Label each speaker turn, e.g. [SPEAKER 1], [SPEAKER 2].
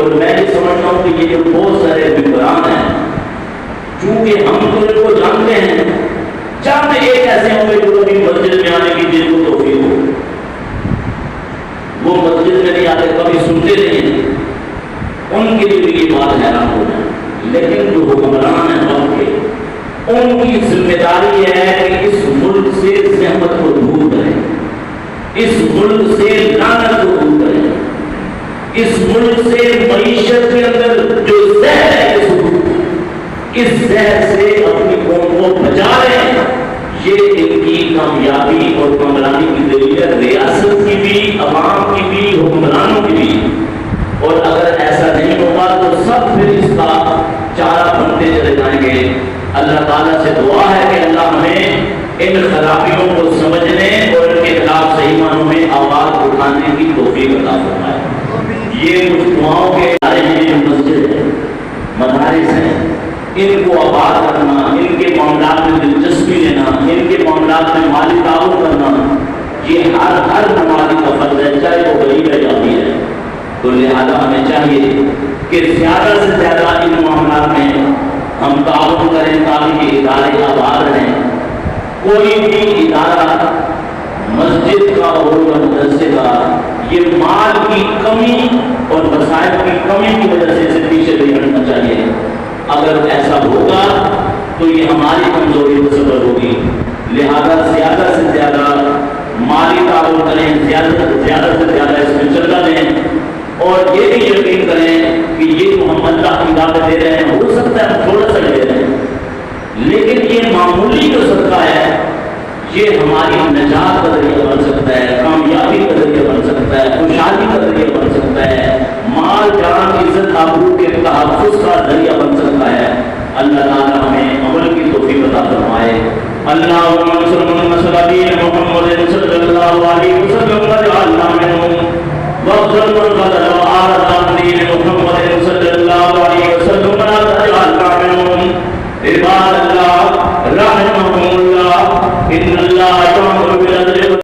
[SPEAKER 1] اور میں یہ سمجھتا ہوں کہ یہ جو بہت سارے ممبران ہیں چونکہ ہم تو ان کو جانتے ہیں، چند ایک ایسے ہوں گے جو کبھی مسجد میں آنے کی جن کو توفیق ہو، وہ مسجد میں نہیں آتے، کبھی سنتے نہیں ہیں، ان کے لیے بھی یہ بات حیران ہو جائے۔ لیکن جو حکمران ہیں وقت کے، ان کی ذمہ داری ہے کہ اس ملک سے زحمت کو دور کریں، اس ملک سے لعنت کو دور کریں، اس ملک سے معیشت کے اندر جو زہر ہے اس زہر سے اپنی قوم کو بچا لیں۔ یہ ان کی کامیابی اور کامرانی کی دلیل ہے، ریاست کی بھی، عوام کی بھی، حکمرانوں کی بھی۔ اور اگر ایسا نہیں ہوگا تو سب پھر اس کا چارہ بنتے چلے جائیں گے۔ اللہ تعالیٰ سے دعا ہے کہ اللہ ہمیں ان خرابیوں کو سمجھنے اور ان کے خلاف صحیح معنوں میں آواز اٹھانے کی توفیق عطا فرمائے۔ یہ کچھ دعاؤں کے ادارے ہیں، جو مسجد ہے، مدارس ہیں، ان کو آباد کرنا، ان کے معاملات میں دلچسپی لینا، ان کے معاملات میں مالی تعاون کرنا، یہ ہر نمازی کا فرض ہے، چاہے وہ غریب ہے یا امیر ہے۔ تو لہذا ہمیں چاہیے کہ زیادہ سے زیادہ ان معاملات میں ہم تعاون کریں تاکہ یہ ادارے آباد رہیں۔ کوئی بھی ادارہ مسجد کا اور مدرسے کا یہ مال کی کمی اور وسائل کی کمی کی وجہ سے اسے پیچھے نہیں ہٹنا چاہیے۔ اگر ایسا ہوگا تو یہ ہماری کمزوری کا سبب ہوگی۔ لہذا زیادہ سے زیادہ مالی تعاون کریں، زیادہ سے زیادہ اس میں چندہ دیں، اور یہ بھی یقین کریں کہ یہ جو ہم اللہ کی دعوت دے رہے ہیں، ہو سکتا ہے ہم تھوڑا سا دے رہے ہیں، لیکن یہ معمولی جو صدقہ ہے یہ ہماری نجات کا ذریعہ بن سکتا ہے، کامیابی کا ذریعہ بن سکتا ہے، خوشحالی کا ذریعہ بن سکتا ہے، مال جان عزت آبرو کے تحفظ کا ذریعہ بن سکتا ہے۔ اللہ تعالیٰ ہمیں عمل کی توفیق عطا فرمائے۔ اللہم صل علی محمد صلی اللہ علیہ وسلم واجعلنا منہم واغفر لنا وآل دین محمد صلی اللہ علیہ وسلم ولا تجعلنا منہم عباد